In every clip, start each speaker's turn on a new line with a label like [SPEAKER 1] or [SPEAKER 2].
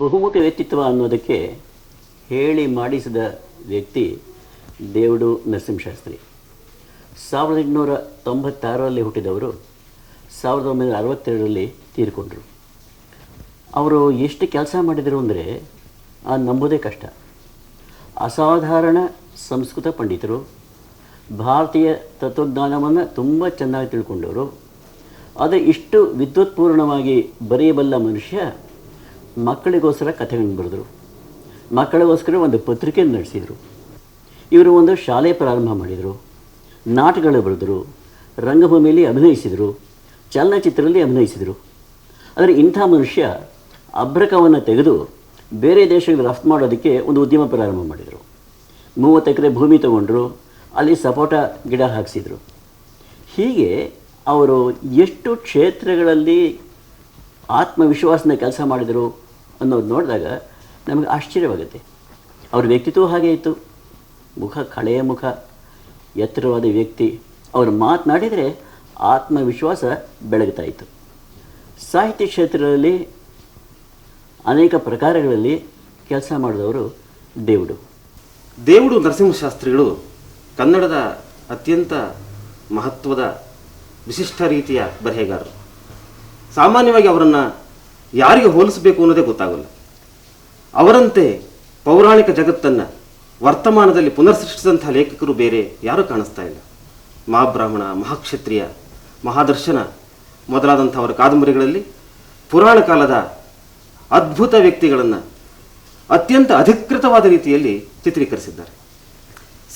[SPEAKER 1] ಬಹುಮುಖ ವ್ಯಕ್ತಿತ್ವ ಅನ್ನೋದಕ್ಕೆ ಹೇಳಿ ಮಾಡಿಸಿದ ವ್ಯಕ್ತಿ ದೇವುಡು ನರಸಿಂಹಶಾಸ್ತ್ರಿ. 1896ರಲ್ಲಿ ಹುಟ್ಟಿದವರು 1962ರಲ್ಲಿ ತೀರಿಕೊಂಡರು. ಅವರು ಎಷ್ಟು ಕೆಲಸ ಮಾಡಿದರು ಅಂದರೆ ನಂಬೋದೇ ಕಷ್ಟ. ಅಸಾಧಾರಣ ಸಂಸ್ಕೃತ ಪಂಡಿತರು, ಭಾರತೀಯ ತತ್ವಜ್ಞಾನವನ್ನು ತುಂಬ ಚೆನ್ನಾಗಿ ತಿಳ್ಕೊಂಡವರು. ಆದರೆ ಇಷ್ಟು ವಿದ್ವತ್ಪೂರ್ಣವಾಗಿ ಬರೆಯಬಲ್ಲ ಮನುಷ್ಯ ಮಕ್ಕಳಿಗೋಸ್ಕರ ಕಥೆಗಳನ್ನು ಬರೆದರು, ಮಕ್ಕಳಿಗೋಸ್ಕರ ಒಂದು ಪತ್ರಿಕೆ ನಡೆಸಿದರು. ಇವರು ಒಂದು ಶಾಲೆ ಪ್ರಾರಂಭ ಮಾಡಿದರು, ನಾಟಕಗಳು ಬರೆದರು, ರಂಗಭೂಮಿಯಲ್ಲಿ ಅಭಿನಯಿಸಿದರು, ಚಲನಚಿತ್ರದಲ್ಲಿ ಅಭಿನಯಿಸಿದರು. ಆದರೆ ಇಂಥ ಮನುಷ್ಯ ಅಭ್ರಕವನ್ನು ತೆಗೆದು ಬೇರೆ ದೇಶಗಳಿಗೆ ರಫ್ತು ಮಾಡೋದಕ್ಕೆ ಒಂದು ಉದ್ಯಮ ಪ್ರಾರಂಭ ಮಾಡಿದರು. 30 ಎಕರೆ ಭೂಮಿ ತಗೊಂಡರು, ಅಲ್ಲಿ ಸಪೋಟ ಗಿಡ ಹಾಕಿಸಿದರು. ಹೀಗೆ ಅವರು ಎಷ್ಟು ಕ್ಷೇತ್ರಗಳಲ್ಲಿ ಆತ್ಮವಿಶ್ವಾಸನ ಕೆಲಸ ಮಾಡಿದರು ಅನ್ನೋದು ನೋಡಿದಾಗ ನಮಗೆ ಆಶ್ಚರ್ಯವಾಗುತ್ತೆ. ಅವ್ರ ವ್ಯಕ್ತಿತ್ವ ಹಾಗೆ ಇತ್ತು. ಮುಖ ಕಳೆಯ ಮುಖ, ಎತ್ತರವಾದ ವ್ಯಕ್ತಿ. ಅವರು ಮಾತನಾಡಿದರೆ ಆತ್ಮವಿಶ್ವಾಸ ಬೆಳಗ್ತಾ ಇತ್ತು. ಸಾಹಿತ್ಯ ಕ್ಷೇತ್ರದಲ್ಲಿ ಅನೇಕ ಪ್ರಕಾರಗಳಲ್ಲಿ ಕೆಲಸ ಮಾಡಿದವರು
[SPEAKER 2] ದೇವುಡು ನರಸಿಂಹಶಾಸ್ತ್ರಿಗಳು ಕನ್ನಡದ ಅತ್ಯಂತ ಮಹತ್ವದ ವಿಶಿಷ್ಟ ರೀತಿಯ ಬರೆಹಗಾರರು. ಸಾಮಾನ್ಯವಾಗಿ ಅವರನ್ನು ಯಾರಿಗೆ ಹೋಲಿಸಬೇಕು ಅನ್ನೋದೇ ಗೊತ್ತಾಗಲ್ಲ. ಅವರಂತೆ ಪೌರಾಣಿಕ ಜಗತ್ತನ್ನು ವರ್ತಮಾನದಲ್ಲಿ ಪುನರ್ಸೃಷ್ಟಿಸಿದಂಥ ಲೇಖಕರು ಬೇರೆ ಯಾರೂ ಕಾಣಿಸ್ತಾ ಇಲ್ಲ. ಮಹಾಬ್ರಾಹ್ಮಣ, ಮಹಾಕ್ಷತ್ರಿಯ, ಮಹಾದರ್ಶನ ಮೊದಲಾದಂಥ ಅವರ ಕಾದಂಬರಿಗಳಲ್ಲಿ ಪುರಾಣ ಕಾಲದ ಅದ್ಭುತ ವ್ಯಕ್ತಿಗಳನ್ನು ಅತ್ಯಂತ ಅಧಿಕೃತವಾದ ರೀತಿಯಲ್ಲಿ ಚಿತ್ರೀಕರಿಸಿದ್ದಾರೆ.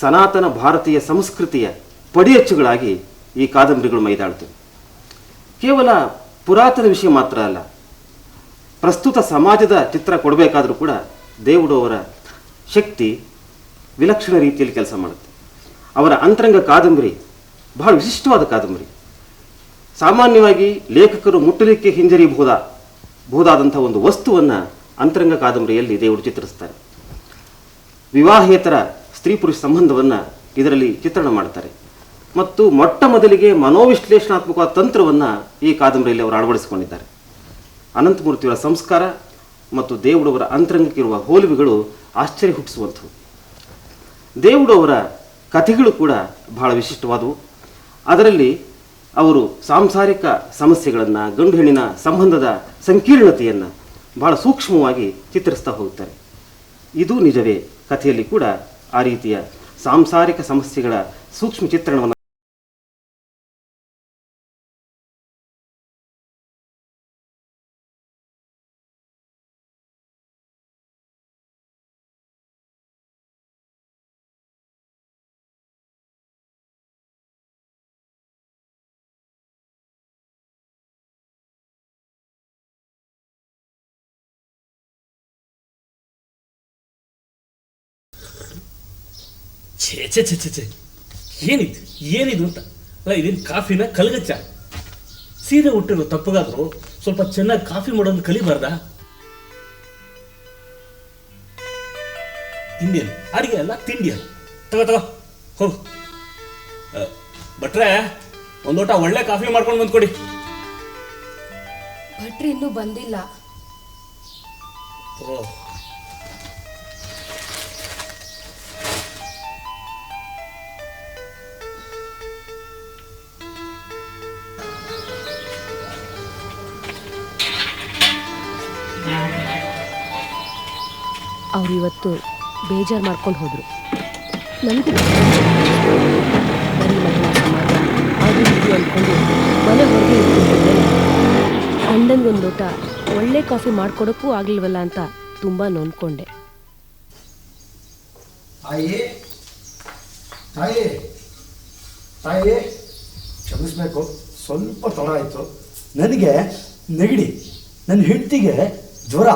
[SPEAKER 2] ಸನಾತನ ಭಾರತೀಯ ಸಂಸ್ಕೃತಿಯ ಪಡಿಯಚ್ಚುಗಳಾಗಿ ಈ ಕಾದಂಬರಿಗಳು ಮೈದಾಳುತ್ತವೆ. ಕೇವಲ ಪುರಾತನ ವಿಷಯ ಮಾತ್ರ ಅಲ್ಲ, ಪ್ರಸ್ತುತ ಸಮಾಜದ ಚಿತ್ರ ಕೊಡಬೇಕಾದರೂ ಕೂಡ ದೇವುಡು ಅವರ ಶಕ್ತಿ ವಿಲಕ್ಷಣ ರೀತಿಯಲ್ಲಿ ಕೆಲಸ ಮಾಡುತ್ತೆ. ಅವರ ಅಂತರಂಗ ಕಾದಂಬರಿ ಬಹಳ ವಿಶಿಷ್ಟವಾದ ಕಾದಂಬರಿ. ಸಾಮಾನ್ಯವಾಗಿ ಲೇಖಕರು ಮುಟ್ಟಲಿಕ್ಕೆ ಹಿಂಜರಿಬಹುದಾದಂಥ ಒಂದು ವಸ್ತುವನ್ನು ಅಂತರಂಗ ಕಾದಂಬರಿಯಲ್ಲಿ ದೇವುಡು ಚಿತ್ರಿಸ್ತಾರೆ. ವಿವಾಹೇತರ ಸ್ತ್ರೀ ಪುರುಷ ಸಂಬಂಧವನ್ನು ಇದರಲ್ಲಿ ಚಿತ್ರಣ ಮಾಡ್ತಾರೆ ಮತ್ತು ಮೊಟ್ಟ ಮೊದಲಿಗೆ ಮನೋವಿಶ್ಲೇಷಣಾತ್ಮಕವಾದ ತಂತ್ರವನ್ನು ಈ ಕಾದಂಬರಿಯಲ್ಲಿ ಅವರು ಅಳವಡಿಸಿಕೊಂಡಿದ್ದಾರೆ. ಅನಂತಮೂರ್ತಿಯವರ ಸಂಸ್ಕಾರ ಮತ್ತು ದೇವುಡವರ ಅಂತರಂಗಕ್ಕಿರುವ ಹೋಲುವೆಗಳು ಆಶ್ಚರ್ಯ ಹುಟ್ಟಿಸುವಂಥವು. ದೇವುಡು ಅವರ ಕಥೆಗಳು ಕೂಡ ಬಹಳ ವಿಶಿಷ್ಟವಾದವು. ಅದರಲ್ಲಿ ಅವರು ಸಾಂಸಾರಿಕ ಸಮಸ್ಯೆಗಳನ್ನು, ಗಂಡು ಹೆಣ್ಣಿನ ಸಂಬಂಧದ ಸಂಕೀರ್ಣತೆಯನ್ನು ಬಹಳ ಸೂಕ್ಷ್ಮವಾಗಿ ಚಿತ್ರಿಸ್ತಾ ಹೋಗ್ತಾರೆ. ಇದು ನಿಜವೇ, ಕಥೆಯಲ್ಲಿ ಕೂಡ ಆ ರೀತಿಯ ಸಾಂಸಾರಿಕ ಸಮಸ್ಯೆಗಳ ಸೂಕ್ಷ್ಮ ಚಿತ್ರಣವನ್ನು
[SPEAKER 3] ಛೇ ಛೇ ಛೇ ಛೇ ಏನಿದು ಅಂತ. ಅಲ್ಲ, ಇದೇನು ಕಾಫಿನ ಕಲ್ಗಚ್ಚ? ಸೀರೆ ಹುಟ್ಟಿರೋ ತಪ್ಪಗಾದ್ರು ಸ್ವಲ್ಪ ಚೆನ್ನಾಗಿ ಕಾಫಿ ಮಾಡೋದು ಕಲಿಬಾರ್ದ? ತಿಂಡಿ ಅಡಿಗೆ ಅಲ್ಲ, ತಿಂಡಿ ಅಲ್ಲ. ತಗೋ ಹೋಗು. ಭಟ್ರೆ, ಒಂದು ಲೋಟ ಒಳ್ಳೆ ಕಾಫಿ ಮಾಡ್ಕೊಂಡು ಬಂದ್ಕೊಡಿ.
[SPEAKER 4] ಭಟ್ರಿ ಇನ್ನೂ ಬಂದಿಲ್ಲ.
[SPEAKER 3] ಓ,
[SPEAKER 4] ಅವ್ರು ಇವತ್ತು ಬೇಜಾರು ಮಾಡ್ಕೊಂಡು ಹೋದ್ರು. ನನಗೂ ಬರೀ ಮದುವೆ ಸಮಾಜ ಅದು ಇದು ಅಂದ್ಕೊಂಡು ಮನೆ ಹೊರಗೆ ಇಟ್ಕೊಂಡಿದ್ದೆ. ಗಂಡನಿಗೊಂದು ಲೋಟ ಒಳ್ಳೆ ಕಾಫಿ ಮಾಡಿಕೊಡೋಕ್ಕೂ ಆಗಲಿಲ್ವಲ್ಲ ಅಂತ ತುಂಬ ನೊಂದ್ಕೊಂಡೆ.
[SPEAKER 5] ತಾಯಿ ಕ್ಷಮಿಸ್ಬೇಕು, ಸ್ವಲ್ಪ ತಡ ಆಯಿತು. ನನಗೆ ನೆಗಡಿ, ನನ್ನ ಹೆಂಡತಿಗೆ ಜ್ವರ,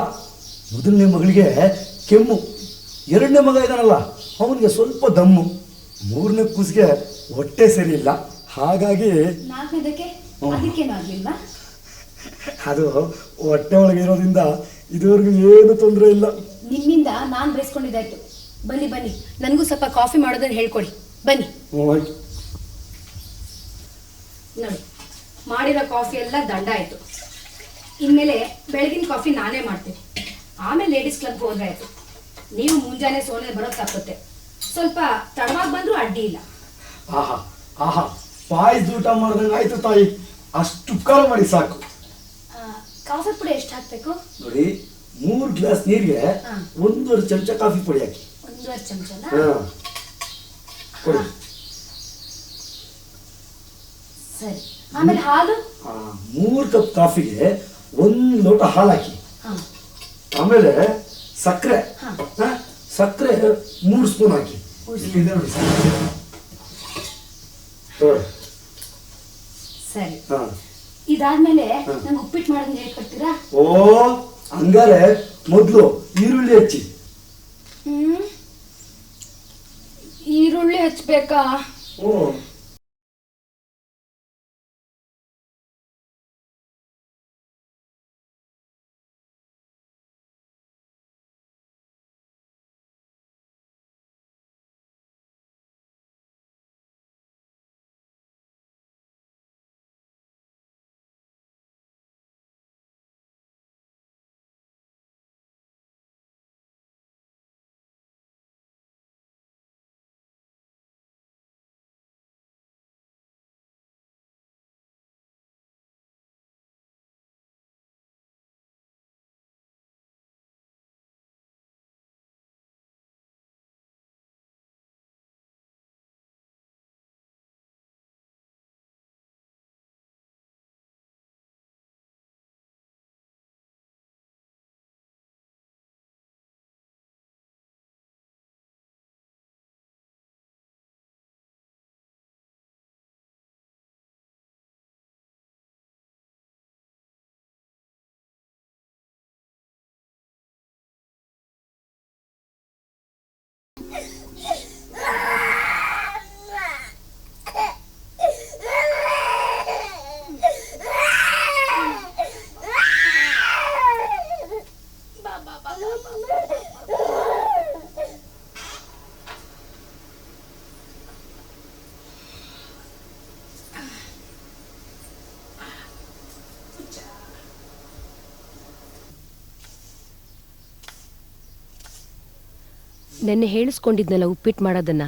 [SPEAKER 5] ಮೊದಲನೇ ಮಗಳಿಗೆ ಕೆಮ್ಮು, ಎರಡನೇ ಮಗ ಇದ್ದಾನಲ್ಲ ಅವನಿಗೆ ಸ್ವಲ್ಪ ದಮ್ಮು, ಮೂರನೇ ಕೂಸಿಗೆ ಹೊಟ್ಟೆ ಸರಿ ಇಲ್ಲ. ಹಾಗಾಗಿ ಅದು ಹೊಟ್ಟೆ ಒಳಗೆ ಇರೋದ್ರಿಂದ ಇದುವರೆಗೂ ಏನು ತೊಂದರೆ ಇಲ್ಲ.
[SPEAKER 4] ನಿಮ್ಮಿಂದ ನಾನು ಬಯಸ್ಕೊಂಡಿದ್ದಾಯ್ತು. ಬನ್ನಿ ಬನ್ನಿ, ನನಗೂ ಸ್ವಲ್ಪ ಕಾಫಿ ಮಾಡೋದನ್ನ ಹೇಳ್ಕೊಡಿ. ಬನ್ನಿ ನೋಡಿ, ಮಾಡಿರೋ ಕಾಫಿ ಎಲ್ಲ ದಂಡ ಆಯ್ತು. ಇನ್ಮೇಲೆ ಬೆಳಗಿನ ಕಾಫಿ ನಾನೇ ಮಾಡ್ತೀನಿ.
[SPEAKER 6] ಆಮೇಲೆ ಲೇಡೀಸ್ ಕ್ಲಬ್ಗೆ ಹೋದ್ರೆ ಆಯ್ತು. ನೀವು ಮುಂಜಾನೆ ಸೋನೆ ಬರೋದು ತಪ್ಪುತ್ತೆ. ಸ್ವಲ್ಪ ತಡವಾಗಿ ಬಂದ್ರೂ ಅಡ್ಡಿ ಇಲ್ಲ.
[SPEAKER 5] ಆಹಾ ಆಹಾ, ಪಾಯಸ ಊಟ ಮಾಡ್ದಂಗೆ ಆಯ್ತು ತಾಯಿ. ಅಷ್ಟು ಉಪಕಾರ ಮಾಡಿ ಸಾಕು.
[SPEAKER 6] ಕಾಫಿ ಪುಡಿ ಎಷ್ಟು ಹಾಕ್ಬೇಕು
[SPEAKER 5] ನೋಡಿ, 3 ಗ್ಲಾಸ್ ನೀರಿಗೆ 1.5 ಚಮಚ ಕಾಫಿ ಪುಡಿ ಹಾಕಿ.
[SPEAKER 6] 1.5 ಚಮಚನ?
[SPEAKER 5] ಕೊಡಿ.
[SPEAKER 6] ಸರಿ. ಆಮೇಲೆ ಹಾಲು?
[SPEAKER 5] 3 ಕಪ್ ಕಾಫಿಗೆ 1 ಲೋಟ ಹಾಲು ಹಾಕಿ. ಆಮೇಲೆ ಸಕ್ಕರೆ ಸಕ್ಕರೆ 3 ಸ್ಪೂನ್ ಹಾಕಿ. ಇದೆ ನೋಡಿ
[SPEAKER 6] ಸರಿ. ಇದಾದ್ಮೇಲೆ ನಂಗೆ ಉಪ್ಪಿಟ್ಟು ಮಾಡೋದನ್ನ ಹೇಳ್ಕೊಡ್ತೀರಾ?
[SPEAKER 5] ಓ, ಹಂಗಾರೆ ಮೊದಲು ಈರುಳ್ಳಿ ಹಚ್ಚಿ.
[SPEAKER 6] ಈರುಳ್ಳಿ ಹಚ್ಬೇಕಾ?
[SPEAKER 5] ಓ,
[SPEAKER 4] ನೆನ್ನೆ ಹೇಳಿಸ್ಕೊಂಡಿದ್ನಲ್ಲ ಉಪ್ಪಿಟ್ಟು ಮಾಡೋದನ್ನ,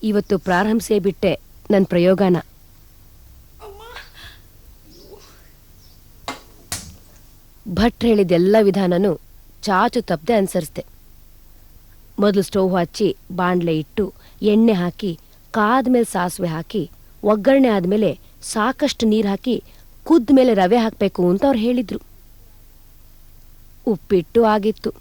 [SPEAKER 4] ಇವತ್ತು ಪ್ರಾರಂಭಿಸೇ ಬಿಟ್ಟೆ ನನ್ನ ಪ್ರಯೋಗನ. ಭಟ್ರು ಹೇಳಿದ್ದೆಲ್ಲ ವಿಧಾನನೂ ಚಾಚು ತಪ್ಪದೆ ಅನುಸರಿಸ್ದೆ. ಮೊದಲು ಸ್ಟೌವ್ ಹಚ್ಚಿ ಬಾಣಲೆ ಇಟ್ಟು ಎಣ್ಣೆ ಹಾಕಿ ಕಾದ್ಮೇಲೆ ಸಾಸಿವೆ ಹಾಕಿ ಒಗ್ಗರಣೆ ಆದಮೇಲೆ ಸಾಕಷ್ಟು ನೀರು ಹಾಕಿ ಕುದ್ದ ಮೇಲೆ ರವೆ ಹಾಕಬೇಕು ಅಂತ ಅವ್ರು ಹೇಳಿದ್ರು. ಉಪ್ಪಿಟ್ಟು ಆಗಿತ್ತು.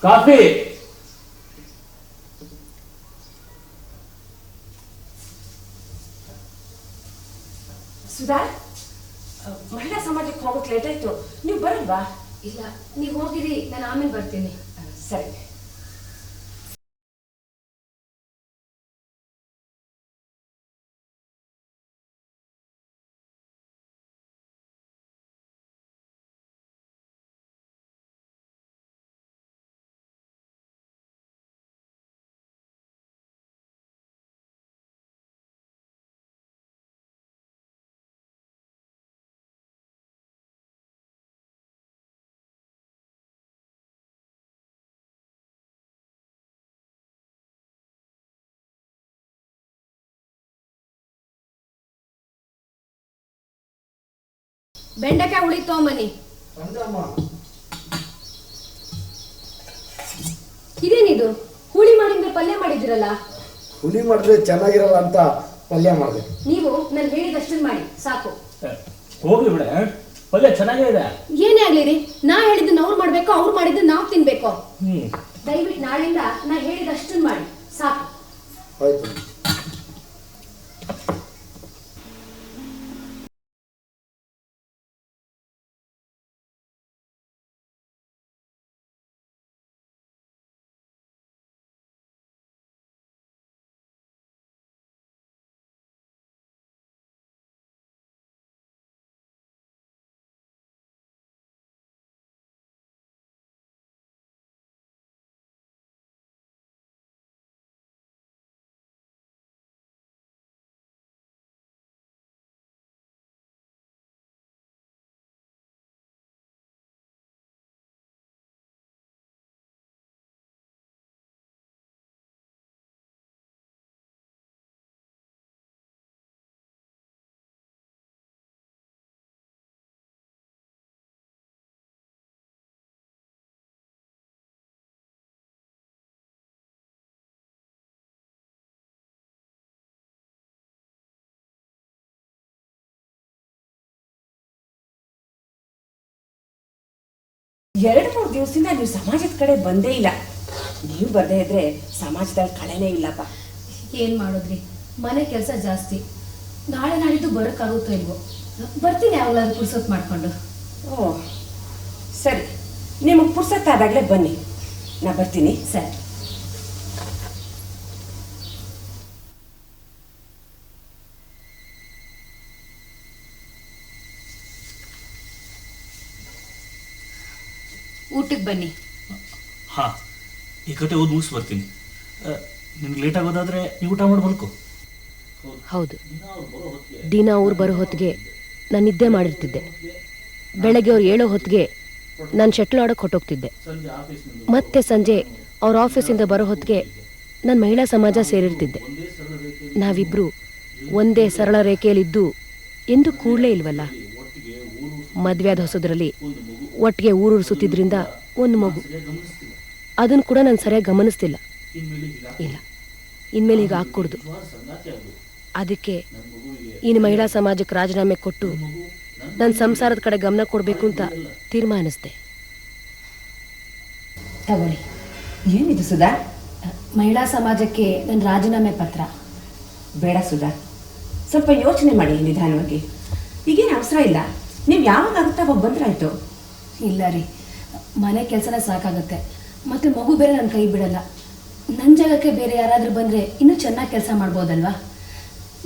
[SPEAKER 3] ಕಾಫಿ.
[SPEAKER 6] ಸುಧಾ, ಮಹಿಳಾ ಸಮಾಜಕ್ಕೆ ಹೋಗೋಕೆ ಲೇಟ್ ಆಯ್ತು, ನೀವು ಬರಲ್ವಾ? ಇಲ್ಲ, ನೀವು ಹೋಗಿರಿ, ನಾನು ಆಮೇಲೆ ಬರ್ತೀನಿ. ಸರಿ.
[SPEAKER 4] ಬೆಂಡೆಕಾಯಿ ಹುಳಿ ತೊಗೊಂಬನ್ನಿ. ಇದೇನಿದು ಹುಳಿ ಮಾಡಿದ್ರೆ ಪಲ್ಯ ಮಾಡಿದಿರಲ್ಲ?
[SPEAKER 5] ಹುಳಿ ಮಾಡಿದ್ರೆ ಚೆನ್ನಾಗಿರಲ್ಲ ಅಂತ ಪಲ್ಯ ಮಾಡಿದೆ.
[SPEAKER 4] ನೀವು ನಾನು ಹೇಳಿದಷ್ಟನ್ನು ಮಾಡಿ ಸಾಕು.
[SPEAKER 3] ಹೋಗ್ಲಿ ಬಿಡ, ಪಲ್ಯ ಚೆನ್ನಾಗೇ ಇದೆ.
[SPEAKER 4] ಏನೇ ಆಗ್ಲಿ ರೀ, ನಾ ಹೇಳಿದ್ದನ್ನ ಅವ್ರು ಮಾಡ್ಬೇಕು, ಅವ್ರು ಮಾಡಿದ್ದು ನಾವು ತಿನ್ಬೇಕು.
[SPEAKER 3] ಹ್ಮ್,
[SPEAKER 4] ದಯವಿಟ್ಟು ನಾಳೆಯಿಂದ ನಾ ಹೇಳಿದಷ್ಟನ್ನು ಮಾಡಿ ಸಾಕು.
[SPEAKER 5] ಆಯ್ತು.
[SPEAKER 6] ಎರಡು ಮೂರು ದಿವಸದಿಂದ ನೀವು ಸಮಾಜದ ಕಡೆ ಬಂದೇ ಇಲ್ಲ. ನೀವು ಬರ್ದೇ ಇದ್ರೆ ಸಮಾಜದಲ್ಲಿ ಕಳೆನೇ ಇಲ್ಲಪ್ಪ.
[SPEAKER 4] ಏನ್ ಮಾಡೋದ್ರಿ, ಮನೆ ಕೆಲಸ ಜಾಸ್ತಿ. ನಾಳೆ ನಾಳಿದ್ದು ಬರೋಕ್ಕಾಗುತ್ತೋ ಇಲ್ವೋ, ಬರ್ತೀನಿ ಯಾವಾಗಲಾದ್ರೂ ಪುರ್ಸೊತ್ತು ಮಾಡ್ಕೊಂಡು.
[SPEAKER 6] ಓ ಸರಿ, ನಿಮಗೆ ಪುರ್ಸತ್ತಾದಾಗಲೇ ಬನ್ನಿ, ನಾ ಬರ್ತೀನಿ.
[SPEAKER 4] ಸರಿ. ಊಟಕ್ಕೆ ಬನ್ನಿ.
[SPEAKER 3] ಹಾ, ಈ ಕತೆ ಓದಿ ಮುಗಿಸ್ ಬರ್ತೀನಿ. ನಿಮ್ಗೆ ಲೇಟ್ ಆಗೋದಾದ್ರೆ ನೀವು ಊಟ ಮಾಡಿ ಮಲ್ಕೋ.
[SPEAKER 4] ಹೌದು, ದಿನ ಅವ್ರು ಬರೋ ಹೊತ್ತಿಗೆ ನಾನು ನಿದ್ದೆ ಮಾಡಿರ್ತಿದ್ದೆ. ಬೆಳಗ್ಗೆ ಅವ್ರು ಹೇಳೋ ಹೊತ್ತಿಗೆ ನಾನು ಶಟ್ಲ್ ಆಡೋಕೆ ಹೊಟ್ಟೋಗ್ತಿದ್ದೆ. ಮತ್ತೆ ಸಂಜೆ ಅವ್ರ ಆಫೀಸಿಂದ ಬರೋ ಹೊತ್ತಿಗೆ ನಾನು ಮಹಿಳಾ ಸಮಾಜ ಸೇರಿರ್ತಿದ್ದೆ. ನಾವಿಬ್ರು ಒಂದೇ ಸರಳ ರೇಖೆಯಲ್ಲಿದ್ದು ಎಂದು ಕೂಡಲೇ ಇಲ್ವಲ್ಲ. ಮದುವೆ ಆದ ಹೊಸದ್ರಲ್ಲಿ ಒಟ್ಟಿಗೆ ಊರೂರು ಸುತ್ತಿದ್ರಿಂದ ಒಂದು ಮಗು, ಅದನ್ನು ಕೂಡ ನಾನು ಸರಿಯಾಗಿ ಗಮನಿಸ್ತಿಲ್ಲ. ಇಲ್ಲ, ಇನ್ಮೇಲೆ ಈಗ ಹಾಕ್ಕೊಡ್ದು. ಅದಕ್ಕೆ ಇನ್ನು ಮಹಿಳಾ ಸಮಾಜಕ್ಕೆ ರಾಜೀನಾಮೆ ಕೊಟ್ಟು ನನ್ನ ಸಂಸಾರದ ಕಡೆ ಗಮನ ಕೊಡಬೇಕು ಅಂತ ತೀರ್ಮಾನಿಸಿದೆ.
[SPEAKER 6] ತಗೊಳ್ಳಿ. ಏನಿದು ಸುಧಾ?
[SPEAKER 4] ಮಹಿಳಾ ಸಮಾಜಕ್ಕೆ ನನ್ನ ರಾಜೀನಾಮೆ ಪತ್ರ.
[SPEAKER 6] ಬೇಡ ಸುಧಾ, ಸ್ವಲ್ಪ ಯೋಚನೆ ಮಾಡಿ ನಿಧಾನವಾಗಿ. ಈಗೇನು ಅವಸರ ಇಲ್ಲ, ನೀವು ಯಾವಾಗ ಆಗುತ್ತಾ ಅವಾಗ ಬಂದ್ರಾಯ್ತು.
[SPEAKER 4] ಇಲ್ಲ ರೀ, ಮನೆ ಕೆಲಸನ ಸಾಕಾಗುತ್ತೆ, ಮತ್ತು ಮಗು ಬೇರೆ ನನ್ನ ಕೈ ಬಿಡಲ್ಲ. ನನ್ನ ಜಾಗಕ್ಕೆ ಬೇರೆ ಯಾರಾದರೂ ಬಂದರೆ ಇನ್ನೂ ಚೆನ್ನಾಗಿ ಕೆಲಸ ಮಾಡ್ಬೋದಲ್ವಾ?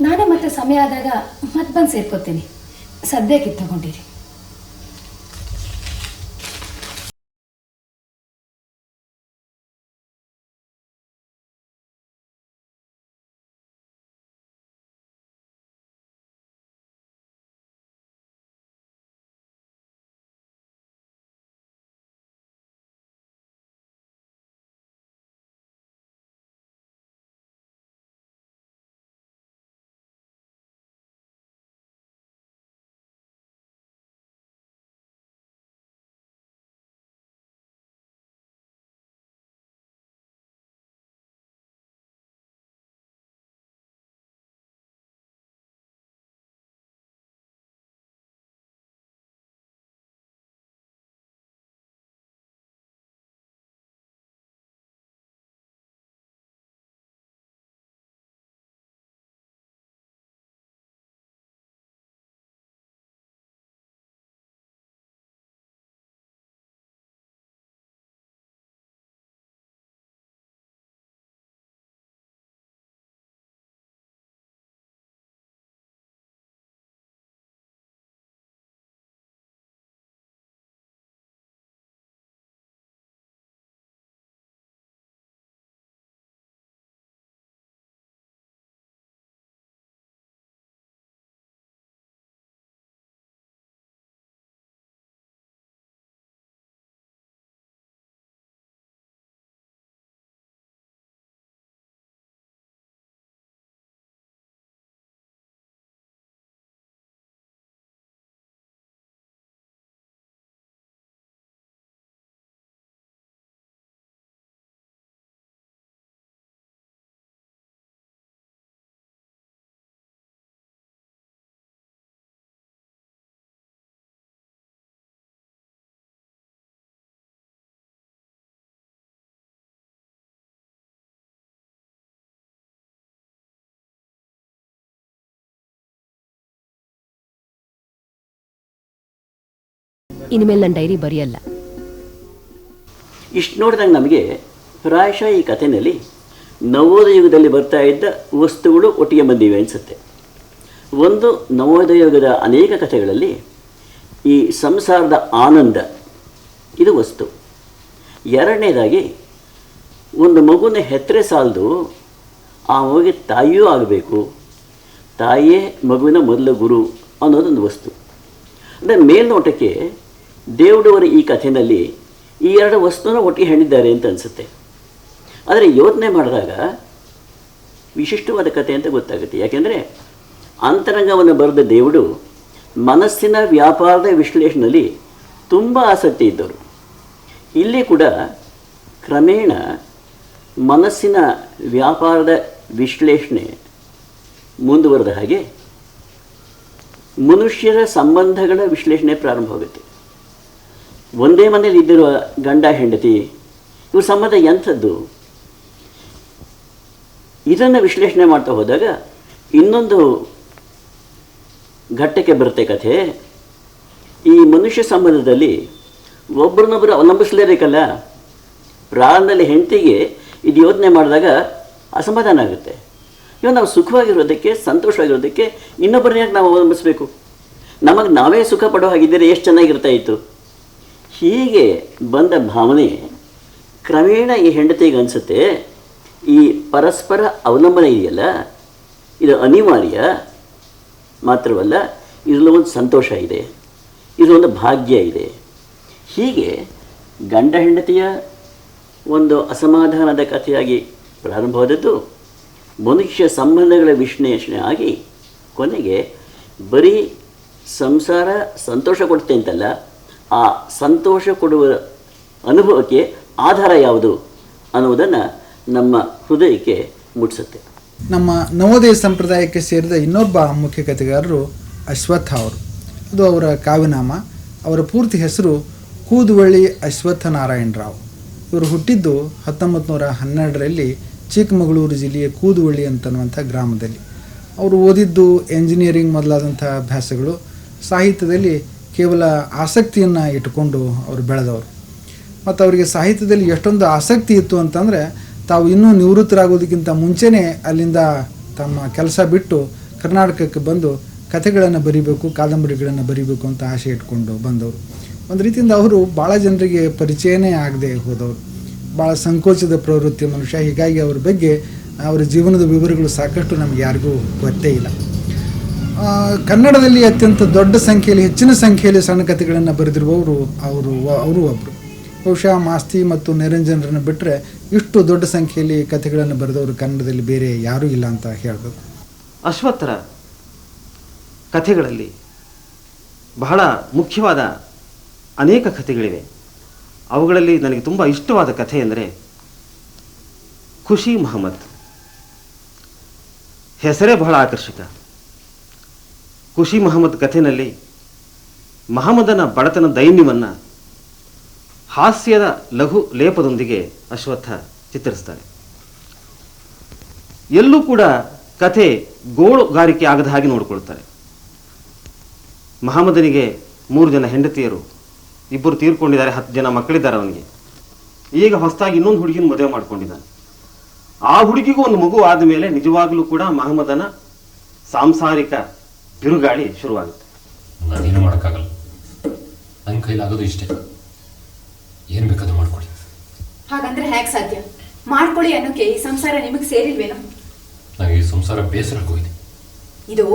[SPEAKER 4] ನಾನೇ ಮತ್ತೆ ಸಮಯ ಆದಾಗ ಮತ್ತೆ ಬಂದು ಸೇರ್ಕೋತೀನಿ. ಸದ್ಯಕ್ಕೆ ತಗೊಂಡಿರಿ. ಇನ್ಮೇಲೆ ನನ್ನ ಡೈರಿ ಬರೆಯಲ್ಲ.
[SPEAKER 1] ಇಷ್ಟು ನೋಡಿದಾಗ ನಮಗೆ ಪ್ರಾಯಶಃ ಈ ಕಥೆಯಲ್ಲಿ ನವೋದಯ ಯುಗದಲ್ಲಿ ಬರ್ತಾ ಇದ್ದ ವಸ್ತುಗಳು ಒಟ್ಟಿಗೆ ಬಂದಿವೆ ಅನಿಸುತ್ತೆ. ಒಂದು, ನವೋದಯ ಯುಗದ ಅನೇಕ ಕಥೆಗಳಲ್ಲಿ ಈ ಸಂಸಾರದ ಆನಂದ ಇದು ವಸ್ತು. ಎರಡನೇದಾಗಿ ಒಂದು ಮಗುನ ಹೆತ್ತರೆ ಸಾಲದು, ಆ ಮಗುವಿಗೆ ತಾಯಿಯೂ ಆಗಬೇಕು, ತಾಯಿಯೇ ಮಗುವಿನ ಮೊದಲ ಗುರು ಅನ್ನೋದೊಂದು ವಸ್ತು. ಅಂದರೆ ಮೇಲ್ನೋಟಕ್ಕೆ ದೇವಡವರ ಈ ಕಥೆಯಲ್ಲಿ ಈ ಎರಡು ವಸ್ತುನ ಒಟ್ಟಿಗೆ ಹೇಳಿದ್ದಾರೆ ಅಂತ ಅನಿಸುತ್ತೆ. ಆದರೆ ಯೋಚನೆ ಮಾಡಿದಾಗ ವಿಶಿಷ್ಟವಾದ ಕಥೆ ಅಂತ ಗೊತ್ತಾಗುತ್ತೆ. ಯಾಕೆಂದರೆ ಅಂತರಂಗವನ್ನು ಬರೆದ ದೇವರು ಮನಸ್ಸಿನ ವ್ಯಾಪಾರದ ವಿಶ್ಲೇಷಣೆಯಲ್ಲಿ ತುಂಬ ಆಸಕ್ತಿ ಇದ್ದವರು. ಇಲ್ಲಿ ಕೂಡ ಕ್ರಮೇಣ ಮನಸ್ಸಿನ ವ್ಯಾಪಾರದ ವಿಶ್ಲೇಷಣೆ ಮುಂದುವರೆದ ಹಾಗೆ ಮನುಷ್ಯರ ಸಂಬಂಧಗಳ ವಿಶ್ಲೇಷಣೆ ಪ್ರಾರಂಭವಾಗುತ್ತೆ. ಒಂದೇ ಮನೆಯಲ್ಲಿ ಇದ್ದಿರುವ ಗಂಡ ಹೆಂಡತಿ ಇವ್ರ ಸಂಬಂಧ ಎಂಥದ್ದು, ಇದನ್ನು ವಿಶ್ಲೇಷಣೆ ಮಾಡ್ತಾ ಹೋದಾಗ ಇನ್ನೊಂದು ಘಟ್ಟಕ್ಕೆ ಬರುತ್ತೆ ಕಥೆ. ಈ ಮನುಷ್ಯ ಸಂಬಂಧದಲ್ಲಿ ಒಬ್ಬರನ್ನೊಬ್ಬರು ಅವಲಂಬಿಸಲೇಬೇಕಲ್ಲ. ಪ್ರಾರಂಭದಲ್ಲಿ ಹೆಂಡತಿಗೆ ಇದು ಯೋಚನೆ ಮಾಡಿದಾಗ ಅಸಮಾಧಾನ ಆಗುತ್ತೆ. ಇವಾಗ ನಾವು ಸುಖವಾಗಿರೋದಕ್ಕೆ, ಸಂತೋಷವಾಗಿರೋದಕ್ಕೆ ಇನ್ನೊಬ್ಬರನ್ನ ಯಾಕೆ ನಾವು ಅವಲಂಬಿಸಬೇಕು? ನಮಗೆ ನಾವೇ ಸುಖ ಪಡೋ ಹಾಗಿದ್ದರೆ ಎಷ್ಟು ಚೆನ್ನಾಗಿರ್ತಾ ಇತ್ತು. ಹೀಗೆ ಬಂದ ಭಾವನೆ ಕ್ರಮೇಣ ಈ ಹೆಂಡತಿಗೆ ಅನಿಸುತ್ತೆ, ಈ ಪರಸ್ಪರ ಅವಲಂಬನೆ ಇದೆಯಲ್ಲ ಇದು ಅನಿವಾರ್ಯ, ಮಾತ್ರವಲ್ಲ ಇದರಲ್ಲಿ ಒಂದು ಸಂತೋಷ ಇದೆ, ಇದರೊಂದು ಭಾಗ್ಯ ಇದೆ. ಹೀಗೆ ಗಂಡ ಹೆಂಡತಿಯ ಒಂದು ಅಸಮಾಧಾನದ ಕಥೆಯಾಗಿ ಪ್ರಾರಂಭವಾದದ್ದು ಮನುಷ್ಯ ಸಂಬಂಧಗಳ ವಿಶ್ಲೇಷಣೆ ಆಗಿ ಕೊನೆಗೆ ಬರೀ ಸಂಸಾರ ಸಂತೋಷ ಕೊಡುತ್ತೆ ಅಂತಲ್ಲ, ಆ ಸಂತೋಷ ಕೊಡುವ ಅನುಭವಕ್ಕೆ ಆಧಾರ ಯಾವುದು ಅನ್ನುವುದನ್ನು ನಮ್ಮ ಹೃದಯಕ್ಕೆ ಮುಟ್ಟಿಸುತ್ತೆ.
[SPEAKER 7] ನಮ್ಮ ನವೋದಯ ಸಂಪ್ರದಾಯಕ್ಕೆ ಸೇರಿದ ಇನ್ನೊಬ್ಬ ಮುಖ್ಯ ಕಥೆಗಾರರು ಅಶ್ವತ್ಥ ಅವರು. ಅದು ಅವರ ಕಾವ್ಯನಾಮ. ಅವರ ಪೂರ್ತಿ ಹೆಸರು ಕೂದುವಳ್ಳಿ ಅಶ್ವತ್ಥ ನಾರಾಯಣರಾವ್. ಇವರು ಹುಟ್ಟಿದ್ದು 1912ರಲ್ಲಿ ಚಿಕ್ಕಮಗಳೂರು ಜಿಲ್ಲೆಯ ಕೂದುವಳ್ಳಿ ಅಂತನ್ನುವಂಥ ಗ್ರಾಮದಲ್ಲಿ. ಅವರು ಓದಿದ್ದು ಎಂಜಿನಿಯರಿಂಗ್ ಮೊದಲಾದಂಥ ಅಭ್ಯಾಸಗಳು. ಸಾಹಿತ್ಯದಲ್ಲಿ ಕೇವಲ ಆಸಕ್ತಿಯನ್ನು ಇಟ್ಟುಕೊಂಡು ಅವರು ಬೆಳೆದವರು. ಮತ್ತು ಅವರಿಗೆ ಸಾಹಿತ್ಯದಲ್ಲಿ ಎಷ್ಟೊಂದು ಆಸಕ್ತಿ ಇತ್ತು ಅಂತಂದರೆ, ತಾವು ಇನ್ನೂ ನಿವೃತ್ತರಾಗೋದಕ್ಕಿಂತ ಮುಂಚೆನೇ ಅಲ್ಲಿಂದ ತಮ್ಮ ಕೆಲಸ ಬಿಟ್ಟು ಕರ್ನಾಟಕಕ್ಕೆ ಬಂದು ಕಥೆಗಳನ್ನು ಬರೀಬೇಕು, ಕಾದಂಬರಿಗಳನ್ನು ಬರೀಬೇಕು ಅಂತ ಆಸೆ ಇಟ್ಕೊಂಡು ಬಂದವರು. ಒಂದು ರೀತಿಯಿಂದ ಅವರು ಭಾಳ ಜನರಿಗೆ ಪರಿಚಯನೇ ಆಗದೆ ಹೋದವರು. ಭಾಳ ಸಂಕೋಚದ ಪ್ರವೃತ್ತಿ ಮನುಷ್ಯ. ಹೀಗಾಗಿ ಅವ್ರ ಬಗ್ಗೆ ಅವರ ಜೀವನದ ವಿವರಗಳು ಸಾಕಷ್ಟು ನಮಗೆ ಯಾರಿಗೂ ಗೊತ್ತೇ ಇಲ್ಲ. ಕನ್ನಡದಲ್ಲಿ ಅತ್ಯಂತ ದೊಡ್ಡ ಸಂಖ್ಯೆಯಲ್ಲಿ, ಹೆಚ್ಚಿನ ಸಂಖ್ಯೆಯಲ್ಲಿ ಸಣ್ಣ ಕಥೆಗಳನ್ನು ಬರೆದಿರುವವರು ಅವರು ಒಬ್ಬರು. ಬಹುಶಃ ಮಾಸ್ತಿ ಮತ್ತು ನಿರಂಜನರನ್ನು ಬಿಟ್ಟರೆ ಇಷ್ಟು ದೊಡ್ಡ ಸಂಖ್ಯೆಯಲ್ಲಿ ಕಥೆಗಳನ್ನು ಬರೆದವರು ಕನ್ನಡದಲ್ಲಿ ಬೇರೆ ಯಾರೂ ಇಲ್ಲ ಅಂತ ಹೇಳಬೇಕು.
[SPEAKER 2] ಅಶ್ವತ್ಥರ ಕಥೆಗಳಲ್ಲಿ ಬಹಳ ಮುಖ್ಯವಾದ ಅನೇಕ ಕಥೆಗಳಿವೆ. ಅವುಗಳಲ್ಲಿ ನನಗೆ ತುಂಬ ಇಷ್ಟವಾದ ಕಥೆ ಎಂದರೆ ಖುಷಿ ಮಹಮ್ಮದ್. ಹೆಸರೇ ಬಹಳ ಆಕರ್ಷಕ. ಖುಷಿ ಮಹಮ್ಮದ್ ಕಥೆಯಲ್ಲಿ ಮಹಮ್ಮದನ ಬಡತನ ದೈನ್ಯವನ್ನು ಹಾಸ್ಯದ ಲಘು ಲೇಪದೊಂದಿಗೆ ಅಶ್ವತ್ಥ ಚಿತ್ರಿಸ್ತಾರೆ. ಎಲ್ಲೂ ಕೂಡ ಕಥೆ ಗೋಳುಗಾರಿಕೆ ಆಗದ ಹಾಗೆ ನೋಡಿಕೊಳ್ತಾರೆ. ಮಹಮ್ಮದನಿಗೆ 3 ಜನ ಹೆಂಡತಿಯರು, 2 ತೀರ್ಕೊಂಡಿದ್ದಾರೆ, 10 ಜನ ಮಕ್ಕಳಿದ್ದಾರೆ ಅವನಿಗೆ. ಈಗ ಹೊಸದಾಗಿ ಇನ್ನೊಂದು ಹುಡುಗಿನ ಮದುವೆ ಮಾಡ್ಕೊಂಡಿದ್ದಾನೆ. ಆ ಹುಡುಗಿಗೂ ಒಂದು ಮಗು ಆದ ಮೇಲೆ ನಿಜವಾಗ್ಲೂ ಕೂಡ ಮಹಮ್ಮದನ ಸಾಂಸಾರಿಕ ಬಿರುಗಾಳಿ ಶುರುವಾಗುತ್ತೆ.
[SPEAKER 8] ನಾನೇನು ಮಾಡೋಕ್ಕಾಗಲ್ಲ, ನನ್ನ ಕೈಲಾಗೋದು ಇಷ್ಟೇ. ಏನು ಬೇಕಾದ್ರೂ ಮಾಡ್ಕೊಳ್ಳಿ.
[SPEAKER 9] ಹಾಗಂದ್ರೆ ಹೇಗೆ ಸಾಧ್ಯ? ಮಾಡ್ಕೊಳ್ಳಿ ಅನ್ನೋಕೆ ಈ ಸಂಸಾರ ನಿಮಗೆ ಸೇರಿಲ್ವೇನೋ?
[SPEAKER 8] ನನಗೆ ಈ ಸಂಸಾರ ಬೇಸರ ಆಗೋಗಿದೆ.
[SPEAKER 9] ಇದು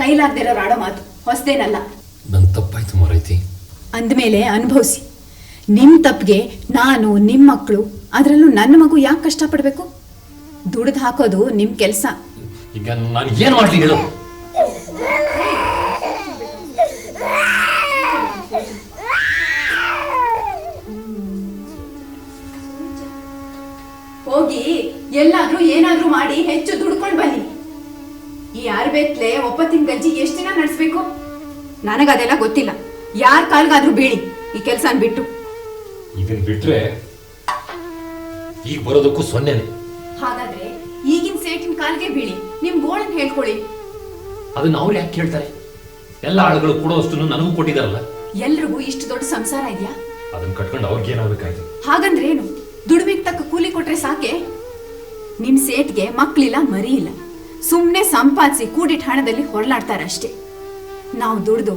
[SPEAKER 9] ಕೈಲಾಗದಿರೋ ಆಡೋ ಮಾತು, ಹೊಸದೇನಲ್ಲ.
[SPEAKER 8] ನನ್ನ ತಪ್ಪಾಯ್ತು ಮಾರೈತಿ.
[SPEAKER 9] ಅಂದಮೇಲೆ ಅನುಭವಿಸಿ. ನಿಮ್ಮ ತಪ್ಪಿಗೆ ನಾನು, ನಿಮ್ಮ ಮಕ್ಕಳು, ಅದರಲ್ಲೂ ನನ್ನ ಮಗು ಯಾಕೆ ಕಷ್ಟಪಡಬೇಕು? ದುಡಿದು ಹಾಕೋದು ನಿಮ್ಮ ಕೆಲಸ.
[SPEAKER 8] ಈಗ ನಾನು ಏನು ಮಾಡ್ಲಿ ಹೇಳು?
[SPEAKER 9] ಹೋಗಿ ಎಲ್ಲಾದ್ರೂ ಏನಾದ್ರೂ ಮಾಡಿ ಹೆಚ್ಚು ದುಡ್ಕೊಂಡು ಬನ್ನಿ. ಈ ಆರ್ಬೇತ್ಲೆ ಒಪ್ಪತ್ತಿನ ಗಂಜಿ ಎಷ್ಟು ದಿನ ನಡೆಸ್ಬೇಕು? ನನಗದೆಲ್ಲ ಗೊತ್ತಿಲ್ಲ. ಯಾರ ಕಾಲ್ಗಾದ್ರೂ ಬೀಳಿ ಈ ಕೆಲಸನ ಬಿಟ್ಟು.
[SPEAKER 8] ಇದನ್ನ ಬಿಟ್ರೆ ಈಗ ಬರೋದಕ್ಕೂ ಸೊನ್ನೆನೆ.
[SPEAKER 9] ಹಾಗಾದ್ರೆ ಈಗಿನ ಸೇಟಿನ ಕಾಲ್ಗೆ ಬೀಳಿ, ನಿಮ್ ಗೋಳನ್ ಹೇಳ್ಕೊಳ್ಳಿ.
[SPEAKER 8] ಅದನ್ನ ಅವ್ರು ಯಾಕೆ ಕೇಳ್ತಾರೆ? ಎಲ್ಲ ಆಳುಗಳು ಕೊಡೋಷ್ಟು ನನಗೂ ಕೊಟ್ಟಿದಾರಲ್ಲ.
[SPEAKER 9] ಎಲ್ರಿಗೂ ಇಷ್ಟು ದೊಡ್ಡ ಸಂಸಾರ ಇದೆಯಾ?
[SPEAKER 8] ಅದನ್ನ ಕಟ್ಕೊಂಡು ಅವ್ರಿಗೆ ಏನಾಗಬೇಕಾಯ್ತು?
[SPEAKER 9] ಹಾಗಂದ್ರೇನು? ದುಡಿಮೆಗೆ ತಕ್ಕ ಕೂಲಿ ಕೊಟ್ರೆ ಸಾಕೆ? ನಿಮ್ ಸೇಟ್ಗೆ ಮಕ್ಳಿಲ್ಲ, ಮರಿ ಇಲ್ಲ, ಸುಮ್ನೆ ಸಂಪಾದಿಸಿ ಕೂಡಿಟ್ಟ ಹಣದಲ್ಲಿ ಹೊರಲಾಡ್ತಾರಷ್ಟೇ. ನಾವು ದುಡ್ದು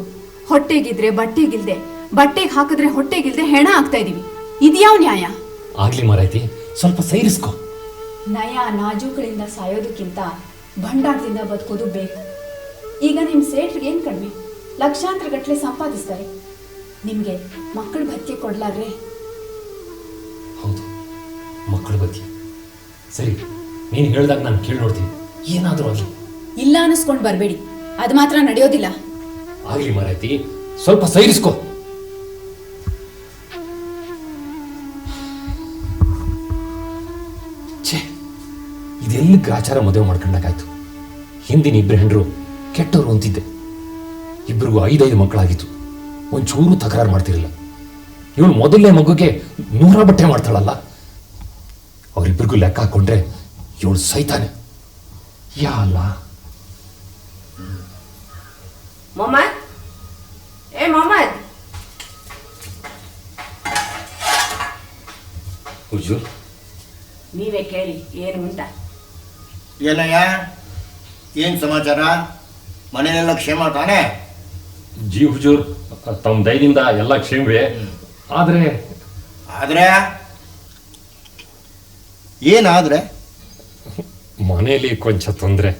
[SPEAKER 9] ಹೊಟ್ಟೆಗಿದ್ರೆ ಬಟ್ಟೆಗಿಲ್ದೆ, ಬಟ್ಟೆಗೆ ಹಾಕಿದ್ರೆ ಹೊಟ್ಟೆಗಿಲ್ದೆ ಹೆಣ ಆಗ್ತಾ ಇದೀವಿ. ಇದ್ಯಾವ ನ್ಯಾಯ?
[SPEAKER 8] ಆಗ್ಲಿ ಮಾರೈತಿ, ಸ್ವಲ್ಪ ಸೈರಿಸ್ಕೊ.
[SPEAKER 9] ನಯ ನಾಜೂಕಳಿಂದ ಸಾಯೋದಕ್ಕಿಂತ ಭಂಡಾರದಿಂದ ಬದುಕೋದು ಬೇಕು. ಈಗ ನಿಮ್ ಸೇಟ್ರಿಗೆ ಏನ್ ಕಡಿಮೆ? ಲಕ್ಷಾಂತರ ಗಟ್ಟಲೆ ಸಂಪಾದಿಸ್ತಾರೆ. ನಿಮ್ಗೆ ಮಕ್ಕಳ ಭತ್ಯೆ ಕೊಡ್ಲಾರ್ರೆ?
[SPEAKER 8] ಹೌದು, ಮಕ್ಕಳ ಬಗ್ಗೆ ಸರಿ, ನೀನು ಹೇಳ್ದಾಗ ನಾನು ಕೇಳಿ ನೋಡ್ತೀನಿ. ಏನಾದರೂ ಆಗಲಿ.
[SPEAKER 9] ಇಲ್ಲ ಅನ್ನಿಸ್ಕೊಂಡು ಬರಬೇಡಿ, ಅದು ಮಾತ್ರ ನಡೆಯೋದಿಲ್ಲ.
[SPEAKER 8] ಆಗ್ಲಿ ಮಾರೈತಿ, ಸ್ವಲ್ಪ ಸೈರಿಸ್ಕೊ. ಛೇ, ಇದೆಲ್ಲ ಗ್ರಾಚಾರ ಮದುವೆ ಮಾಡ್ಕೊಂಡಾಗಾಯ್ತು. ಹಿಂದಿನ ಇಬ್ಬರು ಹೆಂಡರು ಕೆಟ್ಟವರು ಅಂತಿದ್ದೆ. ಇಬ್ಬರಿಗೂ 5 ಮಕ್ಕಳಾಗಿತ್ತು. ಒಂಚೂರು ತಕರಾರು ಮಾಡ್ತಿರಲಿಲ್ಲ. ಇವಳು ಮೊದಲನೇ ಮಗುಗೆ 100 ಬಟ್ಟೆ ಮಾಡ್ತಾಳಲ್ಲ, ಅವರಿಬ್ಬರಿಗೂ ಲೆಕ್ಕ ಹಾಕೊಂಡ್ರೆ ಇವಳು ಸೈತಾನೆ. ಯಾ ಅಲ್ಲ.
[SPEAKER 6] ಮೊಹಮ್ಮದ್, ಏ ಮೊಹಮ್ಮದ್.
[SPEAKER 8] ಹುಜೂರ್,
[SPEAKER 6] ನೀವೇ ಕೇಳಿ ಏನು ಉಂಟ?
[SPEAKER 10] ಏನಯ್ಯ, ಏನ್ ಸಮಾಚಾರ? ಮನೆಯಲ್ಲೆಲ್ಲ ಕ್ಷೇಮ ತಾನೆ?
[SPEAKER 8] ಜಿ ಹುಜೂರ್, ತಮ್ಮ ದಯದಿಂದ ಎಲ್ಲ ಕ್ಷೇಮವೇ. ಆದ್ರೆ
[SPEAKER 10] ಏನಾದ್ರೆ?
[SPEAKER 8] ಮನೆಯಲ್ಲಿ ಕೊಂಚ ತೊಂದರೆ.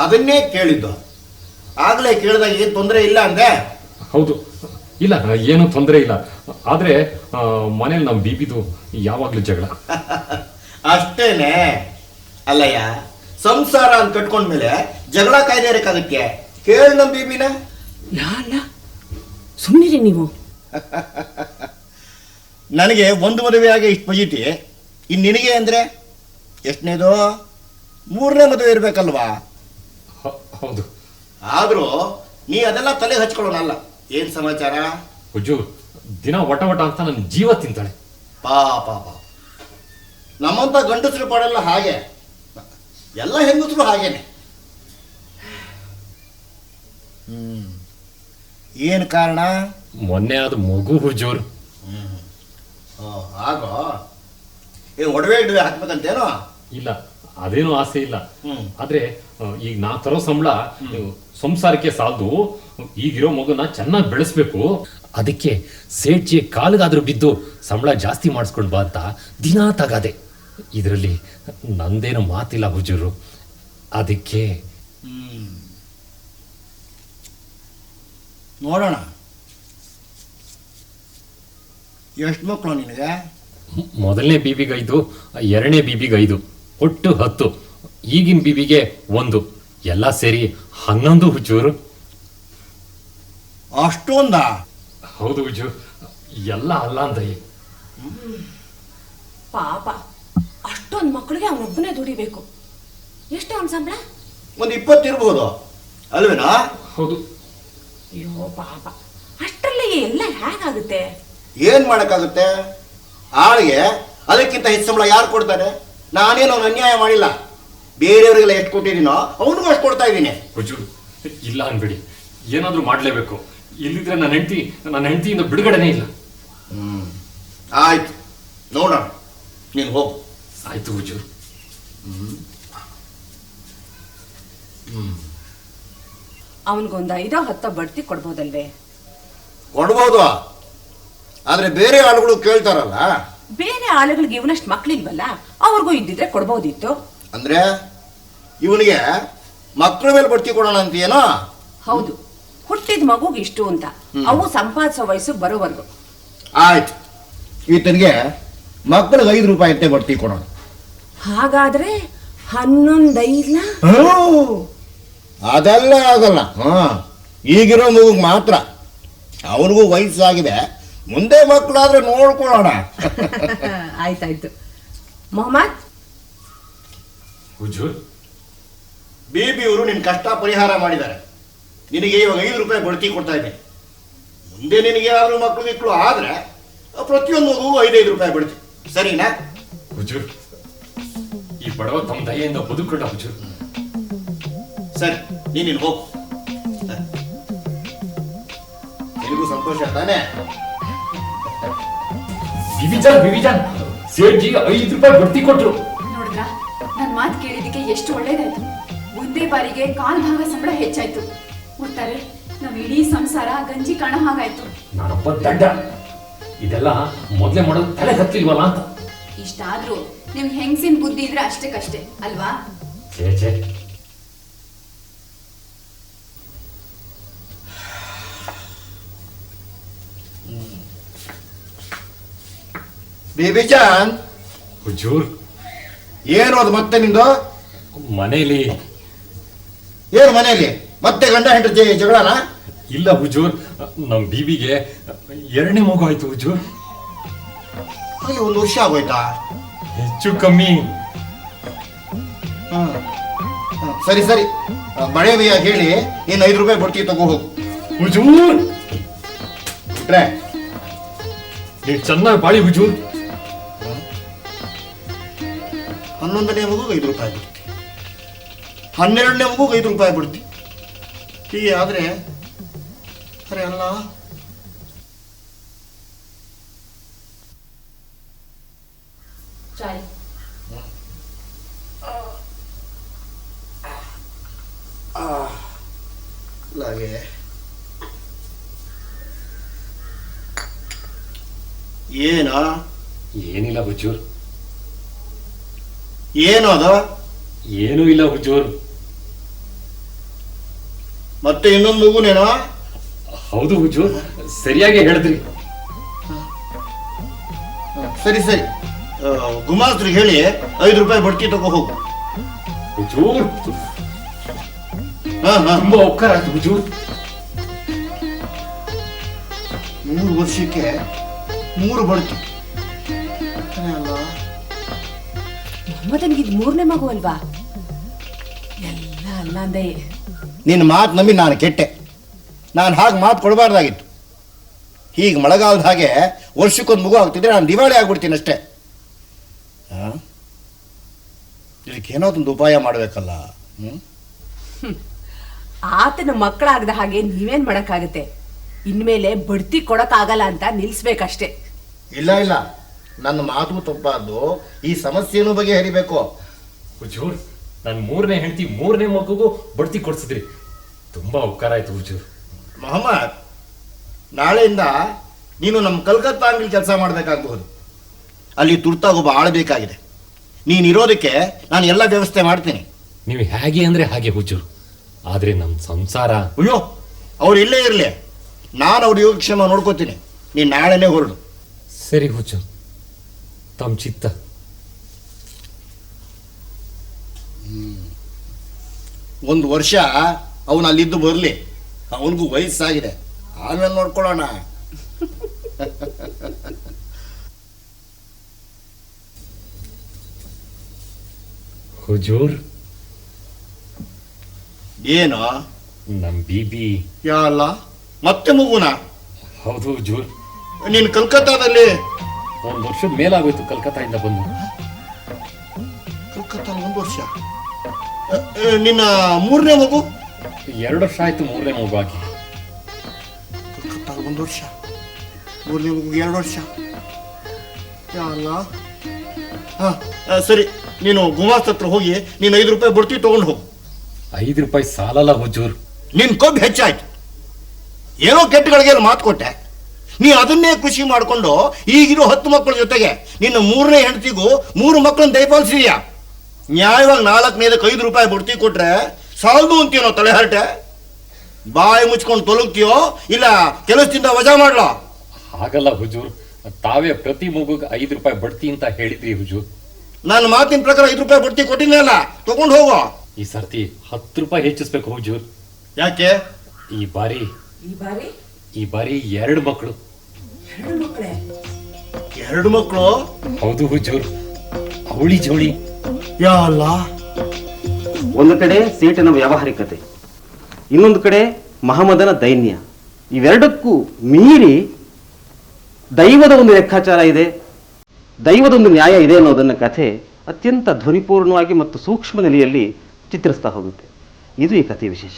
[SPEAKER 10] ಅದನ್ನೇ ಕೇಳಿದ್ದು. ಆಗ್ಲೇ ಕೇಳಿದಾಗ ಏನ್ ತೊಂದರೆ ಇಲ್ಲ ಅಂದೆ.
[SPEAKER 8] ಹೌದು, ಇಲ್ಲ ಏನು ತೊಂದರೆ ಇಲ್ಲ. ಆದ್ರೆ ಮನೇಲಿ ನಮ್ಮ ಬೀಬಿದು ಯಾವಾಗ್ಲೂ ಜಗಳ.
[SPEAKER 10] ಅಷ್ಟೇನೆ. ಅಲ್ಲಯ್ಯ, ಸಂಸಾರ ಅಂತ ಕಟ್ಕೊಂಡ್ಮೇಲೆ ಜಗಳ ಕಾಯ್ದೆ ಇರಕ್ಕಾಗಕ್ಕೆ? ಕೇಳಿ ನಮ್ ಬೀಬಿನ.
[SPEAKER 6] ಅಲ್ಲ, ಸುಮ್ಮನಿರಿ ನೀವು.
[SPEAKER 10] ನನಗೆ ಒಂದು ಮದುವೆಯಾಗಿ ಇಷ್ಟು ಪಜಿತಿ, ಇನ್ನು ನಿನಗೆ ಅಂದ್ರೆ ಎಷ್ಟನೇದು? 3ನೇ ಮದುವೆ ಇರ್ಬೇಕಲ್ವಾ?
[SPEAKER 8] ಹೌದು.
[SPEAKER 10] ಆದ್ರೂ ನೀ ಅದೆಲ್ಲ ತಲೆ ಹಚ್ಕೊಳ್ಳೋಣಲ್ಲ. ಏನ್ ಸಮಾಚಾರ?
[SPEAKER 8] ಹುಜೂರ್, ದಿನ ವಟ ವಟ ಅಂತ ನನ್ನ ಜೀವ ತಿಂತಾಳೆ.
[SPEAKER 10] ಪಾಪ, ನಮ್ಮಂತ ಗಂಡಸರು ಪಾಡೆಲ್ಲ ಹಾಗೆ, ಎಲ್ಲ ಹೆಂಗಸರು ಹಾಗೇನೆ. ಏನು ಕಾರಣ?
[SPEAKER 8] ಮೊನ್ನೆ ಅದು ಮಗು ಹುಜೂರ್.
[SPEAKER 10] ಆಗೋ ಏನು ಒಡವೆ ಗಿಡವೆ ಹಾಕ್ಬೇಕಂತೇನೋ?
[SPEAKER 8] ಇಲ್ಲ, ಅದೇನು ಆಸೆ ಇಲ್ಲ. ಆದ್ರೆ ಈಗ ನಾ ತರೋ ಸಂಬಳ ಸಂಸಾರಕ್ಕೆ ಸಾಲದು. ಈಗಿರೋ ಮಗುನ ಚೆನ್ನಾಗಿ ಬೆಳೆಸ್ಬೇಕು. ಅದಕ್ಕೆ ಸೇಠ್ಜಿ ಕಾಲಿಗಾದ್ರೂ ಬಿದ್ದು ಸಂಬಳ ಜಾಸ್ತಿ ಮಾಡಿಸ್ಕೊಂಡು ಬಾ ಅಂತ ದಿನಾ ತಗಾದೆ. ಇದರಲ್ಲಿ ನಂದೇನು ಮಾತಿಲ್ಲ ಹುಜೂರು. ಅದಕ್ಕೆ
[SPEAKER 10] ನೋಡೋಣ. ಎಷ್ಟು ಮಕ್ಕಳು ನಿನಗೆ?
[SPEAKER 8] ಮೊದಲನೇ ಬೀಬಿಗೆ 5, 2ನೇ ಬೀಬಿಗೆ 5, ಒಟ್ಟು 10. ಈಗಿನ ಬೀಬಿಗೆ 1, ಎಲ್ಲ ಸೇರಿ 11 ಹುಜೂರು.
[SPEAKER 10] ಅಷ್ಟೊಂದ?
[SPEAKER 8] ಹೌದು ಹುಜೂರ್, ಎಲ್ಲ ಅಲ್ಲ ಅಂದಯ್ಯ.
[SPEAKER 6] ಪಾಪ, ಅಷ್ಟೊಂದು ಮಕ್ಕಳಿಗೆ ಅವನೊಬ್ಬನೇ ದುಡಿಬೇಕು. ಎಷ್ಟು ಅವನ ಸಂಬಳ?
[SPEAKER 10] ಒಂದು 20 ಇರ್ಬೋದು ಅಲ್ವೇನಾ?
[SPEAKER 8] ಹೌದು.
[SPEAKER 6] ಅಯ್ಯೋ ಪಾಪ, ಅಷ್ಟರಲ್ಲಿ ಎಲ್ಲ ಹೇಗಾಗುತ್ತೆ?
[SPEAKER 10] ಏನ್ ಮಾಡಕ್ಕಾಗುತ್ತೆ? ಆಳಿಗೆ ಅದಕ್ಕಿಂತ ಹೆಚ್ಚು ಸಂಬಳ ಯಾರು ಕೊಡ್ತಾರೆ? ನಾನೇನು ಅವ್ನು ಅನ್ಯಾಯ ಮಾಡಿಲ್ಲ. ಬೇರೆಯವರಿಗೆಲ್ಲ ಎಷ್ಟು ಕೊಟ್ಟಿದ್ದೀನೋ ಅವನಿಗೂ ಅಷ್ಟು ಕೊಡ್ತಾ ಇದ್ದೀನಿ.
[SPEAKER 8] ಹುಜೂರ್, ಇಲ್ಲ ಅನ್ಬೇಡಿ, ಏನಾದ್ರೂ ಮಾಡ್ಲೇಬೇಕು. ಇಲ್ಲಿದ್ರೆ ನನ್ನ ಹೆಂಡತಿಯಿಂದ ಬಿಡುಗಡೆನೇ ಇಲ್ಲ.
[SPEAKER 10] ಆಯ್ತು, ನೋಡೋಣ. ನೀನು ಹೋಗು.
[SPEAKER 8] ಆಯ್ತು ಹುಜೂರ್.
[SPEAKER 6] ಅವನಿಗೊಂದು 5-10 ಬಡ್ತಿ ಕೊಡ್ಬೋದಲ್ವೇ?
[SPEAKER 10] ಕೊಡ್ಬೋದು, ಆದ್ರೆ ಬೇರೆ ಆಳುಗಳು ಕೇಳ್ತಾರಲ್ಲ.
[SPEAKER 6] ಬೇರೆ ಆಳುಗಳಿಗೆ ಇವನಷ್ಟು ಮಕ್ಳಿಲ್ವಲ್ಲ, ಅವ್ರಿಗೂ ಇದ್ದಿದ್ರೆ ಕೊಡ್ಬೋದಿತ್ತು.
[SPEAKER 10] ಅಂದ್ರೆ ಇವನಿಗೆ ಮಕ್ಕಳ ಮೇಲೆ ಬಡ್ತಿ ಕೊಡೋಣ ಅಂತೀಯೇನೋ?
[SPEAKER 6] ಹೌದು, ಹುಟ್ಟಿದ ಮಗುಗೆ ಇಷ್ಟು ಅಂತ, ಅವು ಸಂಪಾದಿಸೋ ವಯಸ್ಸು ಬರೋವರೆಗೂ.
[SPEAKER 10] ಆಯ್ತು, ಈತನಿಗೆ ಮಕ್ಕಳಿಗೆ 5 ರೂಪಾಯಿ ಅಂತೆ ಬಡ್ತಿ ಕೊಡೋಣ.
[SPEAKER 6] ಹಾಗಾದ್ರೆ 11
[SPEAKER 10] ಅದೆಲ್ಲ ಆಗಲ್ಲ. ಈಗಿರೋ ಮಗುಗೆ ಮಾತ್ರ. ಅವನಿಗೂ ವಯಸ್ಸಾಗಿದೆ, ಮುಂದೆ ಮಕ್ಕಳಾದ್ರೆ ನೋಡ್ಕೊಳ್ಳೋಣ.
[SPEAKER 6] ಆಯ್ತಾಯ್ತು. ಮೊಹಮ್ಮದ್,
[SPEAKER 8] ಹುಜೂರ್,
[SPEAKER 10] ಬೇಬಿಯವರು ನಿನ್ನ ಕಷ್ಟ ಪರಿಹಾರ ಮಾಡಿದ್ದಾರೆ. ನಿನಗೆ ಇವಾಗ 5 ರೂಪಾಯಿ ಬಡ್ತಿ ಕೊಡ್ತಾ ಇದ್ದೇನೆ. ಮುಂದೆ ನಿನಗೆ ಯಾರು ಮಕ್ಕಳು ಆದ್ರೆ ಪ್ರತಿಯೊಂದು ಮಗುಗೂ 5-5 ರೂಪಾಯಿ ಬಡ್ತಿ. ಸರಿನಾ?
[SPEAKER 8] ಹುಜೂರ್, ಈ ಬಡವ ತಮ್ಮ ದಯೆಯಿಂದ ಬದುಕೊಂಡ ಹುಜೂರ್.
[SPEAKER 10] ಸರಿ, ನೀನು ಹೋಗು. ನಿನಗೂ ಸಂತೋಷ ತಾನೇ?
[SPEAKER 8] ವಿವಿಜನ್ ಸೇಠ್ಜಿ 5 ರೂಪಾಯಿ ಬಡ್ತಿ ಕೊಟ್ರು.
[SPEAKER 9] ನೋಡಿದ್ರ ನನ್ ಮಾತು ಕೇಳಿದಕ್ಕೆ ಎಷ್ಟು ಒಳ್ಳೇದಾಯ್ತು. ಒಂದೇ ಬಾರಿಗೆ 1/4 ಭಾಗ ಸಂಬಳ ಹೆಚ್ಚಾಯ್ತು. ಒಟ್ಟಾರೆ ನಮ್ ಇಡೀ ಸಂಸಾರ ಗಂಜಿ ಕಾಣ ಹಾಗಾಯ್ತು.
[SPEAKER 8] ನಾನೊಬ್ಬ ದಡ್ಡ, ಇದೆಲ್ಲ ಮೊದ್ಲೇ ಮಾಡೋದು ತಲೆ ಹತ್ತಿಲ್ವಲ್ಲ ಅಂತ.
[SPEAKER 9] ಇಷ್ಟಾದ್ರೂ ನಿಮ್ ಹೆಂಗಸಿನ ಬುದ್ಧಿ ಇದ್ರೆ ಅಷ್ಟಕ್ಕಷ್ಟೇ ಅಲ್ವಾ?
[SPEAKER 8] ಛೇ
[SPEAKER 10] ಬೇಬಿಜಾನ್,
[SPEAKER 8] ಹುಜೂರ್,
[SPEAKER 10] ಏನು ಅದು ಮತ್ತೆ ನಿಂದು?
[SPEAKER 8] ಮನೇಲಿ
[SPEAKER 10] ಏನು ಮನೆಯಲ್ಲಿ ಮತ್ತೆ ಗಂಡ ಹೆಂಡತಿ ಜಗಳನ?
[SPEAKER 8] ಇಲ್ಲ ಹುಜೂರ್, ನಮ್ ಬೀಬಿಗೆ 2ನೇ ಮಗು ಆಯ್ತು ಹುಜೂರ್.
[SPEAKER 10] ಹಾಗೆ 1 ವರ್ಷ ಆಗೋಯ್ತಾ?
[SPEAKER 8] ಹೆಚ್ಚು ಕಮ್ಮಿ.
[SPEAKER 10] ಸರಿ ಸರಿ, ಬಳೆ ಬೈಯಾಗಿ ಹೇಳಿ ನೀನು 5 ರೂಪಾಯಿ ಬಡ್ತಿ ತಗೋ ಹೋಗು.
[SPEAKER 8] ಹುಜೂರ್,
[SPEAKER 10] ಬಿಟ್ರೆ
[SPEAKER 8] ನೀವು ಚೆನ್ನಾಗಿ ಬಾಳಿ ಹುಜೂರ್.
[SPEAKER 10] 11ನೇ ಮಗುಗೆ 5 ರೂಪಾಯಿ ಬಿಡ್ತಿ, 12ನೇ ಮಗುಗೆ 5 ರೂಪಾಯಿ ಬಿಡ್ತಿ. ಹೀಗೆ ಆದ್ರೆ ಅರೆ ಅಲ್ಲ,
[SPEAKER 6] ಚಾಯ್.
[SPEAKER 10] ಹಾಗೆ ಏನಾ?
[SPEAKER 8] ಏನಿಲ್ಲ ಹುಜೂರ್.
[SPEAKER 10] ಏನು ಅದು?
[SPEAKER 8] ಏನೂ ಇಲ್ಲ ಹುಜೂರ್.
[SPEAKER 10] ಮತ್ತೆ ಇನ್ನೊಂದು ಮಗುನೇನೋ?
[SPEAKER 8] ಹೌದು ಹುಜೂರ್, ಸರಿಯಾಗಿ ಹೇಳಿದ್ರಿ.
[SPEAKER 10] ಸರಿ ಸರಿ, ಗುಮಾಸ್ತ್ರಿಗೆ ಹೇಳಿ 5 ರೂಪಾಯಿ ಬಡ್ತಿ ತಗೋ ಹೋಗು.
[SPEAKER 8] ಹುಜೂರ್,
[SPEAKER 10] ಹಾ
[SPEAKER 8] ತುಂಬಾ ಉಪಕಾರ ಆಯ್ತು ಹುಜೂರ್.
[SPEAKER 10] 3 ವರ್ಷಕ್ಕೆ 3 ಬಡ್ತಿ ಅಲ್ಲ?
[SPEAKER 6] ಮೊಹಮ್ಮದನಿಗೆ ಇದು 3ನೇ ಮಗು ಅಲ್ವಾ? ಎಲ್ಲ ಅಲ್ಲ ಅಂದೆ.
[SPEAKER 10] ನಿನ್ನ ಮಾತು ನಂಬಿ ನಾನು ಕೆಟ್ಟೆ. ನಾನು ಹಾಗೆ ಮಾತು ಕೊಡಬಾರ್ದಾಗಿತ್ತು. ಹೀಗೆ ಮಳೆಗಾಲದ ಹಾಗೆ ವರ್ಷಕ್ಕೊಂದು ಮಗು ಆಗ್ತಿದ್ರೆ ನಾನು ದಿವಾಳಿ ಆಗ್ಬಿಡ್ತೀನಿ ಅಷ್ಟೇ. ಇದಕ್ಕೇನೋ ಒಂದು ಉಪಾಯ ಮಾಡಬೇಕಲ್ಲ.
[SPEAKER 6] ಆತನ ಮಕ್ಕಳಾಗದ ಹಾಗೆ ನೀವೇನ್ ಮಾಡಕ್ಕಾಗತ್ತೆ? ಇನ್ಮೇಲೆ ಬಡ್ತಿ ಕೊಡಕ್ಕಾಗಲ್ಲ ಅಂತ ನಿಲ್ಸ್ಬೇಕಷ್ಟೇ.
[SPEAKER 10] ಇಲ್ಲ ಇಲ್ಲ, ನನ್ನ ಮಾತು ತಪ್ಪಾದ್ದು. ಈ ಸಮಸ್ಯೆನೂ ಬಗೆಹರಿಬೇಕು.
[SPEAKER 8] ಹುಜೂರ್, ನನ್ನ 3ನೇ ಹೆಂಡತಿ 3ನೇ ಮಗುಗೂ ಬಡ್ತಿ ಕೊಡ್ಸಿದ್ರಿ. ತುಂಬಾ ಉಪಕಾರ ಆಯ್ತು ಹುಜೂರ್.
[SPEAKER 10] ಮೊಹಮ್ಮದ್, ನಾಳೆಯಿಂದ ನೀನು ನಮ್ಮ ಕಲ್ಕತ್ತಾ ಅಂಗಡಿ ಕೆಲಸ ಮಾಡಬೇಕಾಗಬಹುದು. ಅಲ್ಲಿ ತುರ್ತಾಗೊಬ್ಬ ಆಳಬೇಕಾಗಿದೆ. ನೀನು ಇರೋದಕ್ಕೆ ನಾನು ಎಲ್ಲ ವ್ಯವಸ್ಥೆ ಮಾಡ್ತೀನಿ.
[SPEAKER 8] ನೀವು ಹೇಗೆ ಅಂದ್ರೆ ಹಾಗೆ ಹುಜೂರ್, ಆದ್ರೆ ನಮ್ಮ ಸಂಸಾರ.
[SPEAKER 10] ಅಯ್ಯೋ, ಅವ್ರು ಇಲ್ಲೇ ಇರಲಿ, ನಾನು ಅವ್ರ ಯೋಗಕ್ಷೇಮ ನೋಡ್ಕೋತೀನಿ. ನೀನು ನಾಳೆನೇ ಹೊರಡು.
[SPEAKER 8] ಸರಿ ಹುಜೂರ್, ತಮ್ಮ ಚಿತ್ತ.
[SPEAKER 10] ಒಂದು ವರ್ಷ ಅವನು ಅಲ್ಲಿದ್ದು ಬರಲಿ. ಅವನಿಗೂ ವಯಸ್ಸಾಗಿದೆ, ಆಮೇಲೆ ನೋಡ್ಕೊಳ್ಳೋಣ.
[SPEAKER 8] ಹುಜೂರ್,
[SPEAKER 10] ಏನು
[SPEAKER 8] ನಮ್ ಬೀಬಿ?
[SPEAKER 10] ಯಾ ಅಲ್ಲ, ಮತ್ತೆ ಮಗುನ?
[SPEAKER 8] ಹೌದು ಹುಜೂರ್.
[SPEAKER 10] ನೀನು ಕಲ್ಕತ್ತಾದಲ್ಲಿ
[SPEAKER 8] 1 ವರ್ಷದ ಮೇಲಾಗೋಯ್ತು ಕಲ್ಕತ್ತಾದಿಂದ ಬಂದು.
[SPEAKER 10] ಕಲ್ಕತ್ತಾ 1 ವರ್ಷ? ನಿನ್ನ 3ನೇ ಮಗು?
[SPEAKER 8] 2 ವರ್ಷ ಆಯ್ತು 3ನೇ ಮಗು ಆಗಿ.
[SPEAKER 10] ಕಲ್ಕತ್ತಾ 1 ವರ್ಷ, 3ನೇ ಮಗು 2 ವರ್ಷ. ಯಾ ಅಲ್ಲ. ಸರಿ, ನೀನು ಗುಮಾಸ್ತ ಹತ್ರ ಹೋಗಿ ನೀನು 5 ರೂಪಾಯಿ ಬಡ್ತಿ ತಗೊಂಡು ಹೋಗು.
[SPEAKER 8] 5 ರೂಪಾಯಿ ಸಾಲಲ್ಲ ಹುಜೂರ್.
[SPEAKER 10] ನಿನ್ ಕೊಬ್ಬು ಹೆಚ್ಚಾಯ್ತು. ಏನೋ ಕೆಟ್ಟಗಳಿಗೆ ಮಾತು ಕೊಟ್ಟೆ. ನೀ ಅದನ್ನೇ ಖುಷಿ ಮಾಡಿಕೊಂಡು ಈಗಿರೋ 10 ಮಕ್ಕಳ ಜೊತೆಗೆ ನಿನ್ನ 3ನೇ ಹೆಂಡತಿಗೂ 3 ಮಕ್ಕಳನ್ನ ದಯಪಾಲಿಸಿದೀಯಾ. ನ್ಯಾಯವಾಗಿ 4ನೇದಕ್ಕೆ 5 ರೂಪಾಯಿ ಬಡ್ತಿ ಕೊಟ್ರೆ ಸಾಲದು ಅಂತೀನೋ ತಲೆ ಹರಟೆ? ಬಾಯಿ ಮುಚ್ಕೊಂಡು ತೊಲಗ್ತೀಯೋ ಇಲ್ಲ ಕೆಲಸದಿಂದ ವಜಾ ಮಾಡ್ಲೋ?
[SPEAKER 8] ಹಾಗಲ್ಲ ಹುಜೂರ್, ತಾವೇ ಪ್ರತಿ ಮಗುಗೆ 5 ರೂಪಾಯಿ ಬಡ್ತಿ ಅಂತ ಹೇಳಿದ್ರಿ ಹುಜೂರ್.
[SPEAKER 10] ನನ್ನ ಮಾತಿನ ಪ್ರಕಾರ 5 ರೂಪಾಯಿ ಬಡ್ತಿ ಕೊಟ್ಟಿನಲ್ಲ, ತಗೊಂಡು ಹೋಗೋ.
[SPEAKER 8] ಈ ಸರ್ತಿ 10 ರೂಪಾಯಿ ಹೆಚ್ಚಿಸ್ಬೇಕು ಹುಜೂರ್.
[SPEAKER 10] ಯಾಕೆ?
[SPEAKER 8] ಈ ಬಾರಿ 2 ಮಕ್ಕಳು.
[SPEAKER 10] 2 ಮಕ್ಕಳು?
[SPEAKER 8] ಹೌದು ಹುಜೂರ್, ಅವಳಿ ಜೋಳಿ.
[SPEAKER 10] ಯಾ ಅಲ್ಲ.
[SPEAKER 2] ಒಂದು ಕಡೆ ಸೇಠನ ವ್ಯಾವಹಾರಿಕತೆ, ಇನ್ನೊಂದು ಕಡೆ ಮಹಮ್ಮದನ ದೈನ್ಯ. ಇವೆರಡಕ್ಕೂ ಮೀರಿ ದೈವದ ಒಂದು ಲೆಕ್ಕಾಚಾರ ಇದೆ, ದೈವದೊಂದು ನ್ಯಾಯ ಇದೆ ಅನ್ನೋದನ್ನ ಕಥೆ ಅತ್ಯಂತ ಧ್ವನಿಪೂರ್ಣವಾಗಿ ಮತ್ತು ಸೂಕ್ಷ್ಮ ನೆಲೆಯಲ್ಲಿ ಚಿತ್ರಿಸ್ತಾ ಹೋಗುತ್ತೆ. ಇದು ಈ ಕಥೆಯ ವಿಶೇಷ.